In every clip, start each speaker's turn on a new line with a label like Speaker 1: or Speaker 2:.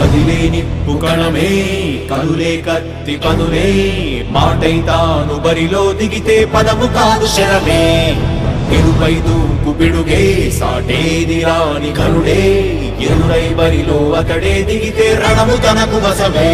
Speaker 1: కదిలే నిప్పు కణమే కదులే కత్తి పదులే మాటై తాను బరిలో దిగితే పదము కాదు శరమే ఎరుపై దూకు పిడుగే సాటేది రాని కరుడే ఎరురై బరిలో అతడే దిగితే రణము తనకు వశమే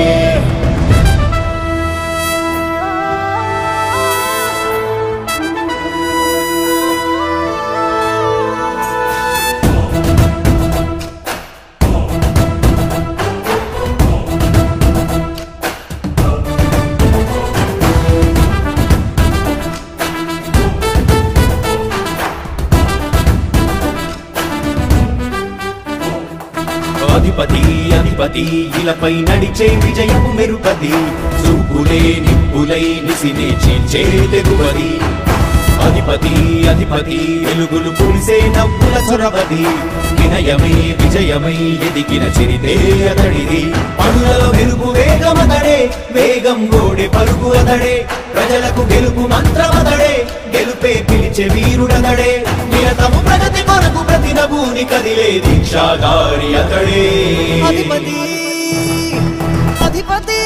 Speaker 1: అధిపతి అధిపతి ఇలపై నడిచే విజయము మెరుపది చూపులే నిప్పులై నిసినే చీల్చే తెగువది అధిపతి అధిపతి వెలుగులు పులిసే నవ్వుల చొరవది వినయమై విజయమై ఎదిగిన చిరితే అతడిది పనులలో వెలుగు వేగమతడే వేగం గోడే పరుగు అతడే ప్రజలకు గెలుపు మంత్రమతడే గెలుపే పిలిచే వీరుడతడే నిరతము ప్రగతి కొరకు ప్రతి నభూని కదిలే దీక్షాగారి అతడే
Speaker 2: అధిపతి అధిపతి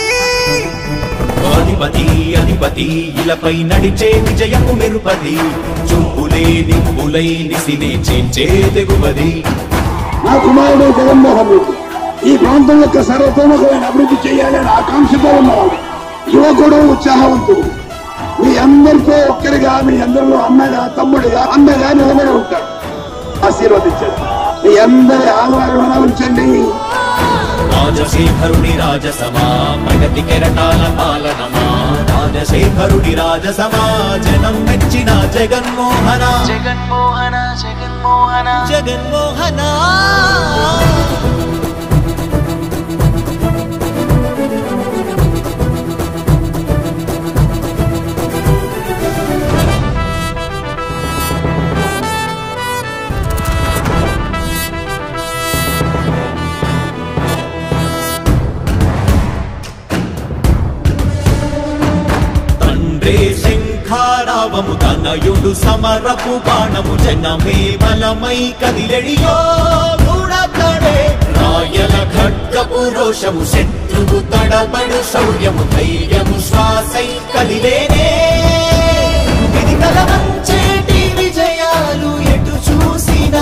Speaker 1: అధిపతి అధిపతి ఇలపై నడిచే విజయము మెరుపది చూపులే నిప్పులై నిసినే చీల్చే తెగువది
Speaker 3: నా కుమారుడు జగన్మోహన్ రెడ్డి ఈ ప్రాంతం యొక్క సర్వతోముఖమైన అభివృద్ధి చేయాలని ఆకాంక్షతో ఉన్నవాడు యువకుడు ఉత్సాహవంతుడు మీ అందరితో ఒక్కరిగా మీ అందరిలో అన్నగా తమ్ముడిగా అన్నగా నిలబడి ఉంటాడు ఆశీర్వదించండి మీ అందరి ఆదరణ ఉంచండి
Speaker 1: రాజశేఖరుడి రాజసమా ప్రగతి కెరటాల పాలనమా రాజశేఖరుడి రాజసమా జనం మెచ్చిన జగన్మోహన
Speaker 2: జగన్మోహన జగన్మోహన జగన్మోహన
Speaker 1: శంఖారావము తనయుడు సమరపు బాణము జనమే బలమై కదిలెడియో గుణతడే రాయల ఖడ్గపు రోషము శత్రువు తడబడు శౌర్యము ధైర్యము శ్వాసై కదిలేనే ఇది కలవంచేటి విజయాలు ఎటు చూసిన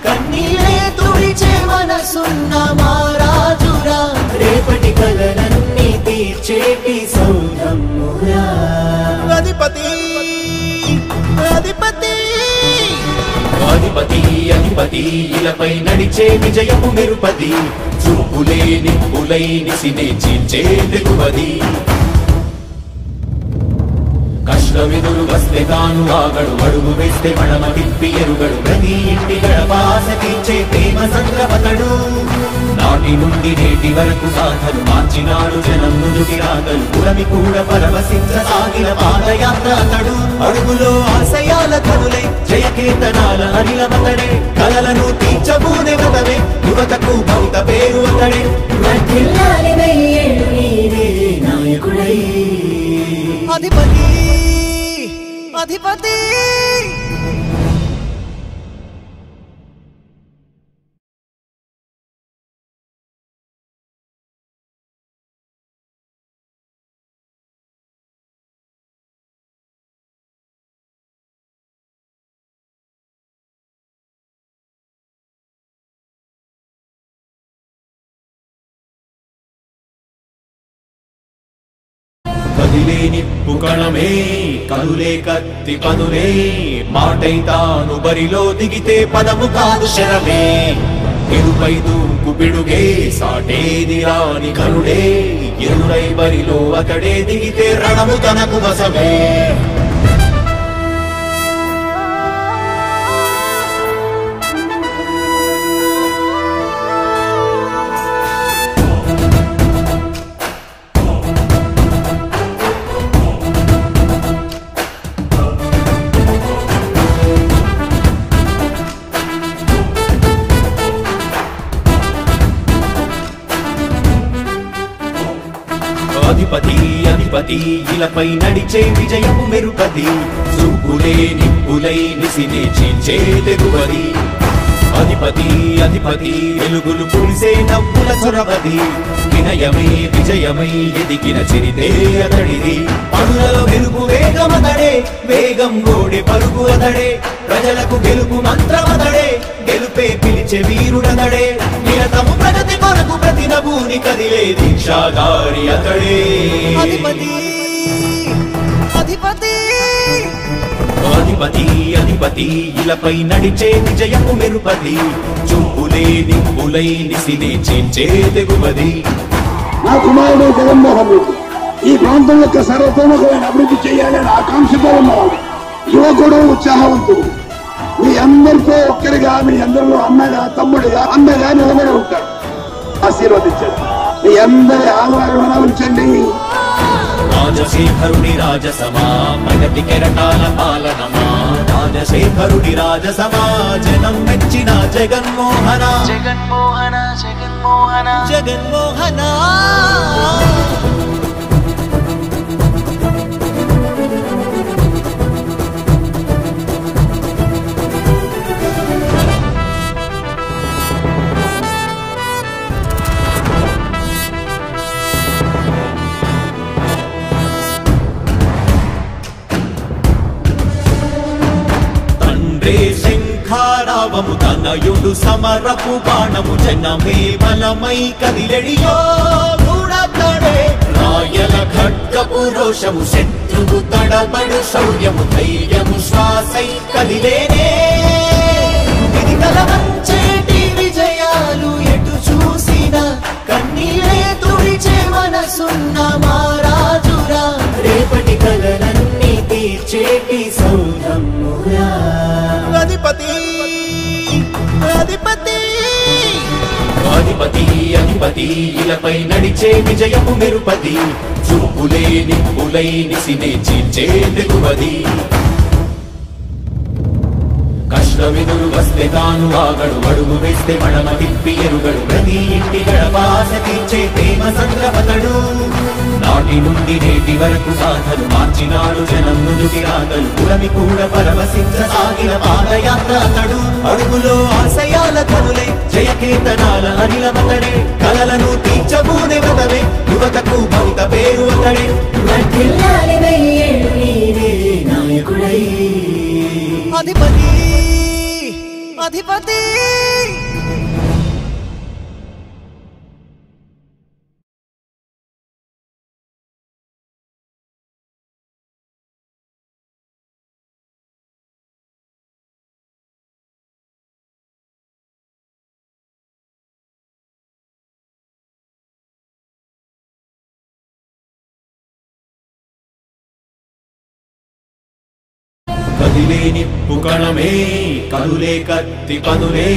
Speaker 1: కన్నీరే తుడిచే మనసున్న మారాజురా రేపటి కలలన్నీ తీర్చేటి సౌరమ్మురా
Speaker 2: అధిపతి అధిపతి
Speaker 1: అధిపతి అధిపతి ఇలపై నడిచే విజయము మెరుపది చూపులే నిప్పులై నిసినే చీల్చే తెగువది కష్టమెదురు వస్తే తాను ఆగడు అడుగు వేస్తే మడమ తిప్పి ఎరుగడు ప్రతి ఇంటి గడపాస తీర్చే ప్రేమ సంద్రవతడు నాటి నుండి నేటి వరకు గాథలు మార్చినాడు జనం నుదుటి రాగలు పురమి కూడా పరవశించసాగిన పాదయాత్ర అతడు అడుగులో ఆశయాల కనులై జయకేతనాల అనిలమతడే కలలను తీర్చబూనే వదవే యువతకు భౌత పేరు అతడే నాయకుడై
Speaker 2: అధిపతి అధిపతి
Speaker 1: కదిలే నిప్పు కణమే కదులే కత్తి పదులే మాటై తాను బరిలో దిగితే పదము కాదు శరమే ఎరుపై దూకు పిడుగే సాటేది రాని కరుడే ఎరురై బరిలో అతడే దిగితే రణము తనకు వశమే అధిపతి అధిపతి ఇలపై నడిచే విజయము మెరుపది చూపులే నిప్పులై నిసినే చీల్చే తెగువది అధిపతి అధిపతి వెలుగులు పులిసే నవ్వుల చొరవది వినయమై విజయమై ఎదిగిన చరితే అతడిది పనులలో వెలుగు వేగమతడే వేగం గోడే పరుగు అతడే ప్రజలకు గెలుపు మంత్రమతడే గెలుపే పిలిచే వీరుడతడే నిరతము ప్రగతి కొరకు ప్రతి నభూని కదిలే దీక్షాగారి అతడే
Speaker 2: అధిపతి అధిపతి
Speaker 1: అధిపతి అధిపతి ఇలపై నడిచే విజయము మెరుపది చూపులే నిప్పులై నిసినే చేంచే తెగుమది
Speaker 3: నా కుమారుడు జగన్మోహన్ రెడ్డి ఈ ప్రాంతం యొక్క సర్వతోముఖమైన అభివృద్ధి చేయాలని ఆకాంక్షతో ఉన్నవాడు యువకుడు ఉత్సాహవంతుడు మీ అందరితో ఒక్కరిగా మీ అందరిలో అన్నగా తమ్ముడిగా అన్నగా నిలబడి ఉంటాడు ఆశీర్వదించండి మీ అందరి ఆదరణ ఉంచండి
Speaker 1: రాజశేఖరుడి రాజసమా ప్రగతి కెరటాల పాలనమా రాజశేఖరుడి రాజసమా జనం మెచ్చిన జగన్మోహన
Speaker 2: జగన్మోహన జగన్మోహన జగన్మోహన
Speaker 1: శంఖారావము తనయుడు సమరపు బాణము జనమే బలమై కదిలెడియో గూడతడే రాయల ఖడ్గపు రోషము శత్రువు తడబడు శౌర్యము ధైర్యము శ్వాసై కదిలేనే ఇది కలవంచేటి విజయాలు ఎటు చూసినా కన్నీరే తుడిచే మనసున్న మారాజురా రేపటి కలలన్నీ తీర్చేటి సౌధమురా
Speaker 2: అధిపతి అధిపతి
Speaker 1: అధిపతి అధిపతి ఇలపై నడిచే విజయము మెరుపది చూపులే నిప్పులై నిసినే చీల్చే తెగువది కష్టమెదురు వస్తే తాను ఆగడు అడుగు వేస్తే మడమ తిప్పి ఎరుగడు ప్రతి ఇంటి గడపాస తీర్చే ప్రేమ సంద్రపతడు నాటి నుండి నేటి వరకు సాధలు మార్చినాడు జనం నుదుటి రాగలు పురమి కూడా పరవశించసాగిన పాదయాత్ర అతడు అడుగులో ఆశయాల కనులే జయకేతనాల అనిలమతడే కలలను తీర్చబూనే వదవే యువతకు భవిత పేరు అతడే నాయకుడై
Speaker 2: అధిపతి అధిపతి
Speaker 1: కదిలే నిప్పు కణమే కదులే కత్తి పదులే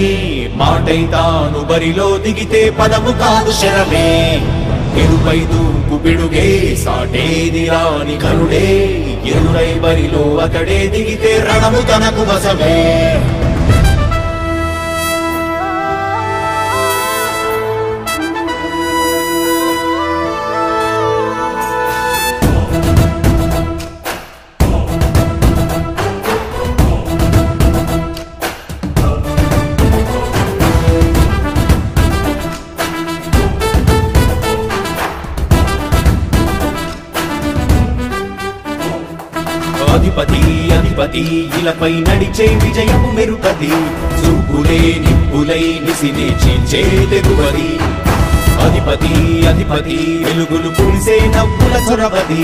Speaker 1: మాటై తాను బరిలో దిగితే పదము కాదు శరమే ఎరుపై దూకు పిడుగే సాటేది రాని కరుడే ఎరుడై బరిలో అతడే దిగితే రణము తనకు వశమే అధిపతి అధిపతి ఇలపై నడిచే విజయము మెరుపది చూపులే నిప్పులై నిసినే చీల్చే తెగువది అధిపతి అధిపతి వెలుగులు పులిసే నవ్వుల చొరవది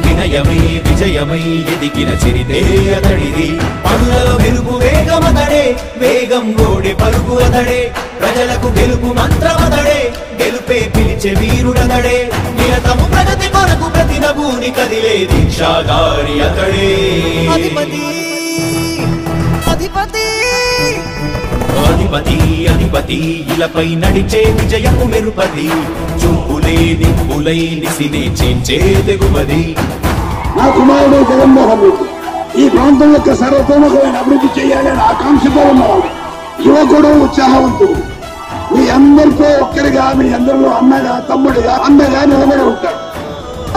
Speaker 1: వినయమై విజయమై ఎదిగిన చరితే అతడిది పనులలో వెలుగు వేగమతడే వేగం గోడే పరుగు అతడే ప్రజలకు గెలుపు మంత్రమతడే గెలుపే పిలిచే వీరుడతడే నిరతము ప్రగతి కొరకు ప్రతి నభూని కదిలే దీక్షాగారి అతడే
Speaker 2: అధిపతి అధిపతి
Speaker 1: అధిపతి అధిపతి ఇలపై నడిచే విజయము మెరుపది చూపులే నిప్పులై నిసినే చేంచే తెగుమది
Speaker 3: నా కుమారుడు జగన్మోహన్ రెడ్డి ఈ ప్రాంతం యొక్క సర్వతోముఖమైన అభివృద్ధి చేయాలని ఆకాంక్షతో ఉన్నవాడు యువకుడు ఉత్సాహవంతుడు మీ అందరితో ఒక్కరిగా మీ అందరిలో అన్నగా తమ్ముడిగా అన్నగా నిలబడి ఉంటాడు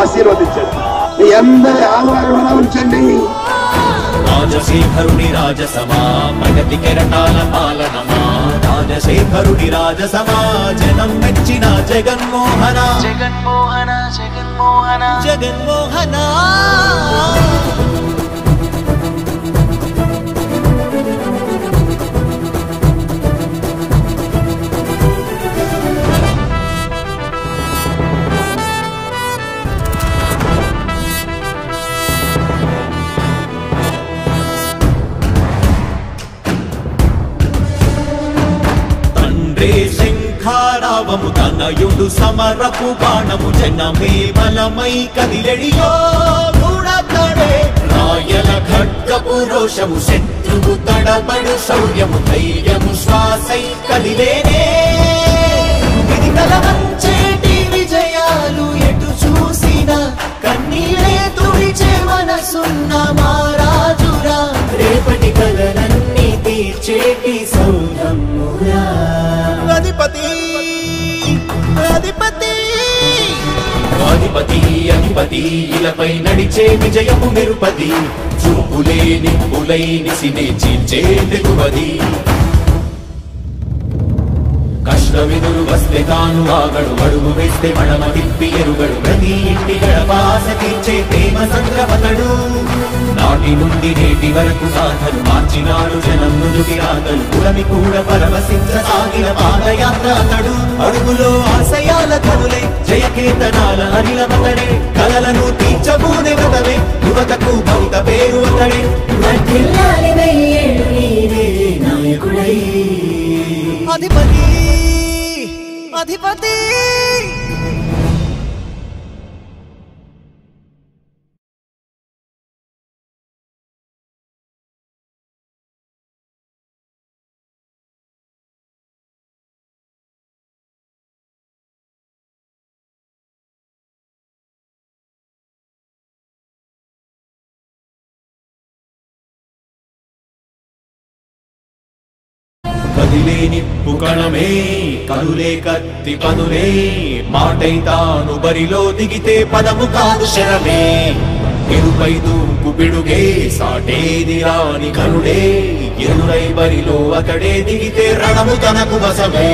Speaker 3: ఆశీర్వదించండి మీ అందరి ఆదరణ ఉంచండి
Speaker 1: రాజశేఖరుని రాజసమా ప్రగతి కెరటాల పాలనమా రాజశేఖరుని రాజసమా జనం మెచ్చిన జగన్మోహన
Speaker 2: జగన్మోహన జగన్మోహన జగన్మోహన
Speaker 1: శంఖారావము తనయుడు సమరపు బాణము జనమే బలమై కదిలెడియో గూఢతడే రాయల ఖడ్గపు రోషము శత్రువు తడబడు శౌర్యము ధైర్యము శ్వాసై కదిలేనే ఇది తలవంచేటి విజయాలు ఎటు చూసిన కన్నీళ్ళే తుడిచే మనసున్న మారాజురా రేపటి కలలన్నీ తీర్చేటి సౌధమురా
Speaker 2: అధిపతి అధిపతి
Speaker 1: అధిపతి అధిపతి ఇలపై నడిచే విజయము నిరుపది చూపులే నిప్పులై నిసినే చీల్చే తెగువది కష్టమిదురు వస్తే తాను ఆగడు అడుగు వేస్తే మడమ తిప్పి ఎరుగడు ప్రతి ఇంటి గడపాస తీర్చే ప్రేమ సంద్రపతడు నాటి నుండి నేటి వరకు సాధలు మార్చినాడు జనం నుదుటి రాగలు పురమి కూడా పరవశించసాగిన పాదయాత్ర అతడు అడుగులో ఆశయాల కనులే జయకేతనాల అనిలమతడే కలలను తీర్చబూనే వ్రతమే యువతకు భవిత పేరు అతడే నాయకుడై
Speaker 2: అధిపతి అధిపతి
Speaker 1: కదిలే నిప్పు కణమే కనులే కత్తి పనులే మాటై తాను బరిలో దిగితే పదము కాదు శరమే ఎరుపై దూకు పిడుగే సాటేది రాని కనుడే ఎదురై బరిలో అతడే దిగితే రణము తనకు వశమే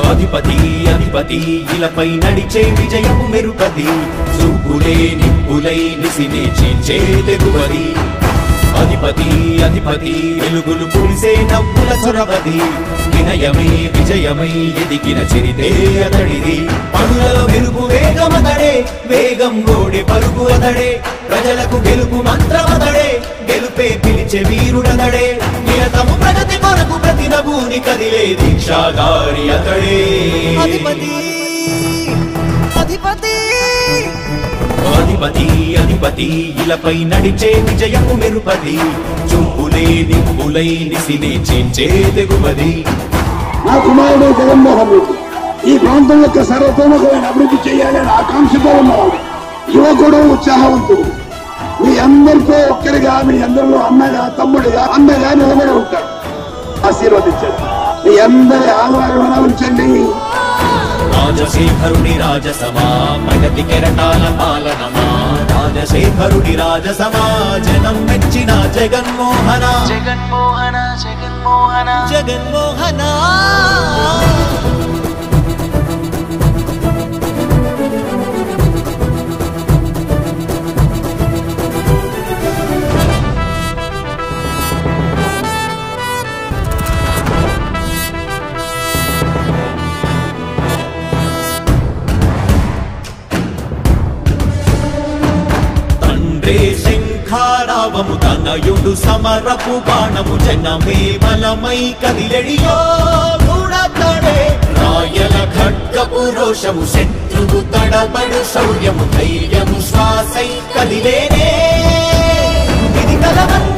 Speaker 1: అధిపతి అధిపతి ఇలపై నడిచే విజయము మెరుపది చూపులే నిప్పులై నిసినే చీల్చే తెగువది అధిపతి అధిపతి వెలుగులు పులిసే నవ్వుల చొరవది వినయమై విజయమై ఎదిగిన చరితే అతడిది పనులలో వెలుగు వేగమతడే వేగం గోడే పరుగు అతడే ప్రజలకు గెలుపు మంత్రమతడే గెలుపే పిలిచే వీరుడతడే నిరతము ప్రగతి కొరకు ప్రతి నభూని కదిలే దీక్షాధారి అతడే
Speaker 2: అధిపతి అధిపతి
Speaker 1: అధిపతి అధిపతి ఇలపై నడిచే విజయము మెరుపది చూపులే నిప్పులై నిసినే చీల్చే తెగువది
Speaker 3: నా కుమారుడు జగన్మోహన్ రెడ్డి ఈ ప్రాంతం యొక్క సర్వతోముఖమైన అభివృద్ధి చేయాలని ఆకాంక్షతో ఉన్నవాడు యువకుడు ఉత్సాహవంతుడు మీ అందరితో ఒక్కరిగా మీ అందరిలో అన్నగా తమ్ముడిగా అన్నగా నిలబడి ఉంటాడు ఆశీర్వదించండి మీ అందరి ఆదరణ ఉంచండి
Speaker 1: రాజశేఖరుని రాజసమా ప్రగతి కెరటాల పాలనమా రాజశేఖరుని రాజసమా జనం మెచ్చిన జగన్మోహన
Speaker 2: జగన్మోహన జగన్మోహన జగన్మోహన
Speaker 1: శంఖారావము తనయుడు సమరపు బాణము జనమే బలమై కదిలెడియో గూఢతడే రాయల ఖడ్గపు రోషము శత్రువు తడబడు శౌర్యము ధైర్యము శ్వాసై కదిలేనే ఇది కలవన్